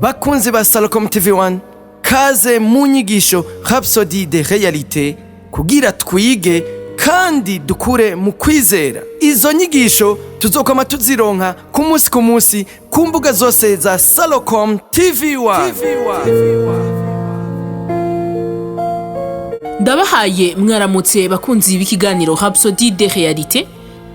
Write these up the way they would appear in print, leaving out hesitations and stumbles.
Bakunzi ba Salcom TV1, kaze mu nyigisho Rhapsodie de realites kugira twige kandi dukure mu kwizera. Izo nyigisho tuzokoma tuzironka ku munsi ku mbuga zose za Salcom TV1. Ndabahaye mwaramutse bakunzi b'ikiganiro Rhapsodie de realites.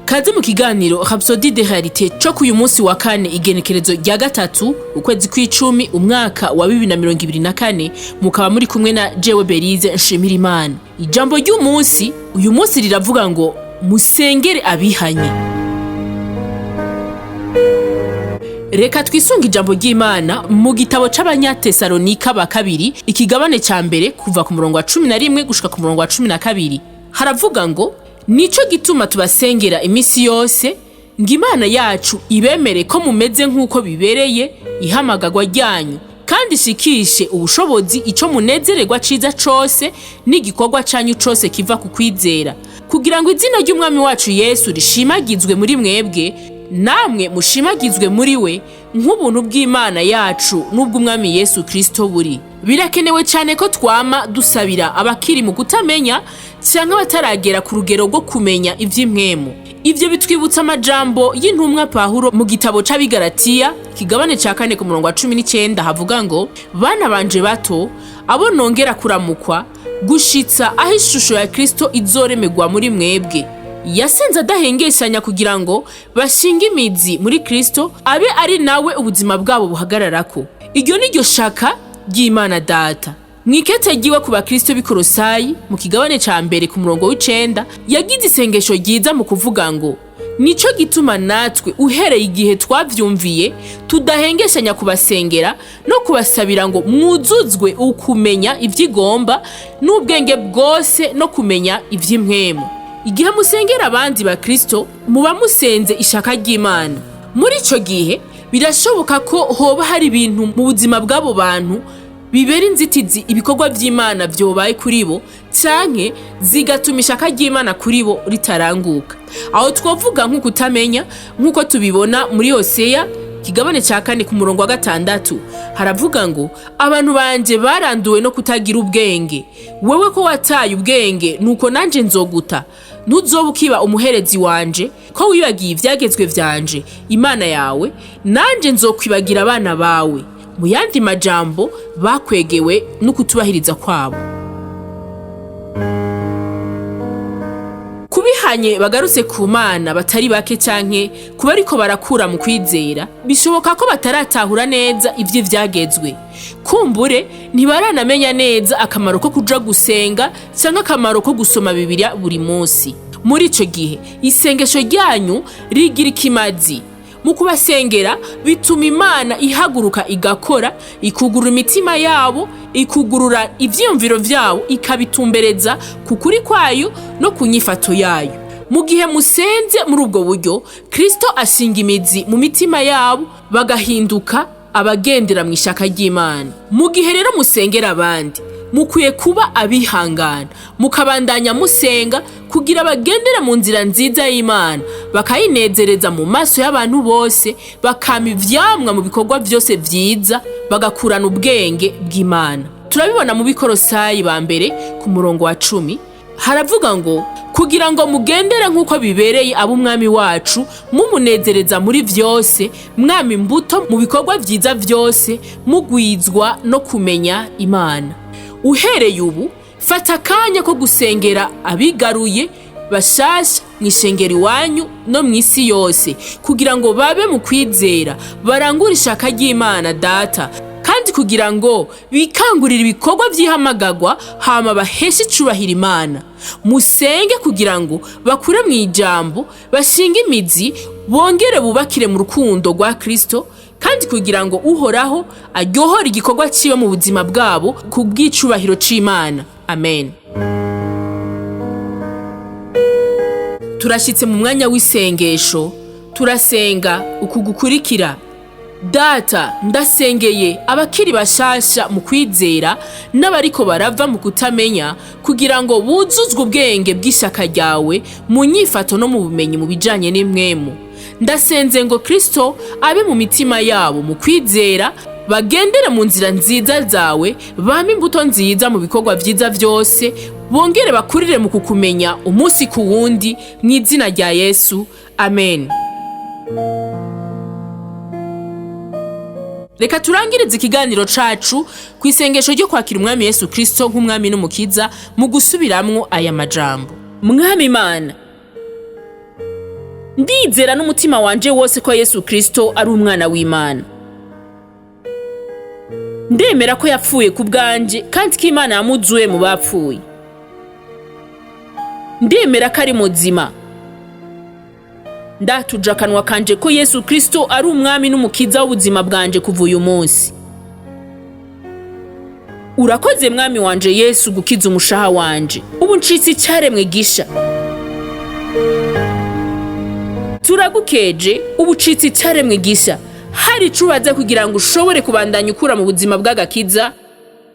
Kaze mu kiganiro Rhapsodie de realites cyo kuyu munsi wa kane igenekerezo rya gatatu ukwezi kw'icumi umwaka wa 2024 mukaba muri kumwe na jewe Berize Nshimirimana. Ijambo ry'umunsi uyu munsi riravuga ngo musengere abihanye. Reka twisunga ijambo ry'Imana mu gitabo c'Abanyatesalonika ba kabiri ikigabane ca mbere kuva ku murongo wa 11 gushika ku murongo wa 12. Haravuga ngo nico gituma tubasengera imisi yose ngo Imana yacu ibemere ko mumeze nk'uko bibereye ihamagagwa ryanyu kandi shikishe ubushobozi ico munezererwa ciza cose n'igikorwa canyu cose kiva ku kwizera kugira ngo izina ry'umwami wacu Yesu rishimagizwe muri mwebwe namwe mushimagizwe muri we nk'ubuntu bw'Imana yacu n'ubw'umwami Yesu Kristo buri. Birakenewe cyane ko twama dusabira abakiri mu kutamenya cyangwa bataragera ku rugero rwo kumenya ivy'imwemu. Ivyo bitwibutsa amajambo y'intumwa Pawulo mu gitabo c'Abigalatiya kigabane ca 4 ku murongo wa 19 havuga ngo bana banje bato abo nongera kuramukwa gushitsa aho ishusho ya Kristo izoremegwa muri mwebwe. Yasenze adahengesanya kugira ngo bashinge imizi muri Kristo abe ari nawe ubuzima bwabo buhagararako. Iryo niryo shaka ry'Imana Data. Mwikete giwe ku bakristo b'Ikolosayi mu kigabane ca mbere ku murongo w'9 yagize isengesho ryiza mu kuvuga ngo nico gituma natwe uhereye igihe twavyumviye tudahengeshanya kubasengera no kubasabira ngo mwuzuzwe ukumenya ivyigomba n'ubwenge bwose no kumenya ivy'imwemu. Igihe musengera abandi ba Kristo muba musenze ishaka ry'Imana. Muri ico gihe birashoboka ko hoba hari ibintu mu buzima bw'abo bantu bibera inzitizi ibikorwa vy'Imana vyobaye kuri bo canke zigatuma ishaka ry'Imana kuri bo ritaranguka. Aho twovuga nko kutamenya nkuko tubibona muri Hoseya kigabane ca 4 ku murongo wa 6 haravuga ngo abantu banje baranduwe no kutagira ubwenge. Wewe ko wataye ubwenge nuko nanje nzoguta. Ntuzoba ukiba umuherezi wanje ko wibagiye ivyagezwe vyanje Imana yawe nanje nzokwibagira abana bawe. Mu yandi majambo bakwegewe no kutubahiriza kwabo. Kubihanye bagarutse ku Mana batari bake canke kuba ariko barakura mu kwizera bishoboka ko bataratahura neza ivyo vyagezwe. Kumbure ntibaranamenya neza akamaro ko kuja gusenga canke akamaro ko gusoma Bibiliya buri munsi. Muri ico gihe isengesho ryanyu rigira ikimazi. Mu kubasengera bituma Imana ihaguruka igakora ikugurura imitima yabo ikugurura ivyiyumviro vyabo ikabitumbereza ku kuri kwayo no kunyifato yayo. Mu gihe musenze muri ubwo buryo Kristo ashinga imizi mu mitima yabo bagahinduka abagendera mu ishaka ry'Imana. Mu gihe rero musengera abandi mukwiye kuba abihangana mukabandanya musenga kugira bagendera mu nzira nziza y'Imana bakayinezereza mu maso y'abantu bose bakama ivyamwa mu bikorwa vyose vyiza bagakurana ubwenge bw'Imana. Turabibona mu b'Ikolosayi ba mbere ku murongo wa 10 haravuga ngo kugira ngo mugendere nk'uko bibereye ab'umwami wacu mumunezereza muri vyose mwami imbuto mu bikorwa vyiza vyose mugwizwa no kumenya Imana. Uhereye ubu fata akanya ko gusengera abigaruye bashasha mw'ishengero iwanyu no mw'isi yose kugira ngo babe mu kwizera barangure ishaka ry'Imana Data kandi kugira ngo bikangurire ibikorwa vy'ihamagagwa hama baheshe icubahiro Imana. Musenge kugira ngo bakure mw'ijambo bashinga imizi bongere bubakire mu rukundo rwa Kristo kandi kugira ngo uhoraho aryohora igikorwa ciwe mu buzima bwabo kubw'icubahiro c'Imana. Amen. Turashitse mu mwanya w'isengesho turasenga uku gukurikira. Data, ndasengeye abakiri bashasha mu kwizera n'abariko barava mu kutamenya kugira ngo buzuzwe ubwenge bw'ishaka ryawe mu nyifato no mu bumenyi mu bijanye n'imwemu. Ndasenze ngo Kristo abe mu mitima yabo mu kwizera, bagendere mu nzira nziza zawe, bame imbuto nziza mu bikorwa vyiza vyose, bongere bakurire mu kukumenya umunsi ku wundi, mu izina rya Yesu. Amen. Reka turangirize ikiganiro cacu ku isengesho ryo kwakira umwami Yesu Kristo nk'umwami n'umukiza mu gusubiramwo aya majambo. Mwami Imana, ndizera n'umutima wanje wose ko Yesu Kristo ari umwana w'Imana. Ndemera ko yapfuye ku bwanje kandi ko Imana yamuzuye mu bapfuye. Ndemera ko ari muzima. Ndatuja akanwa kanje ko Yesu Kristo ari umwami n'umukiza w'ubuzima bwanje kuva uyu munsi. Urakoze mwami wanje Yesu gukiza umushaha wanje. Ubu ncitse icyaremwe gisha. Turagukeje, ubu ncitse icyaremwe gisha. Hari icubaza kugira ngo ushobore kubandanya ukura mu buzima bw'agakiza,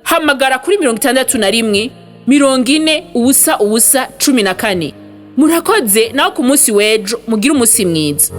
hamagara kuri 61 40 ubusa ubusa 14. Murakoze, naho ku munsi w'ejo mugira umunsi mwiza.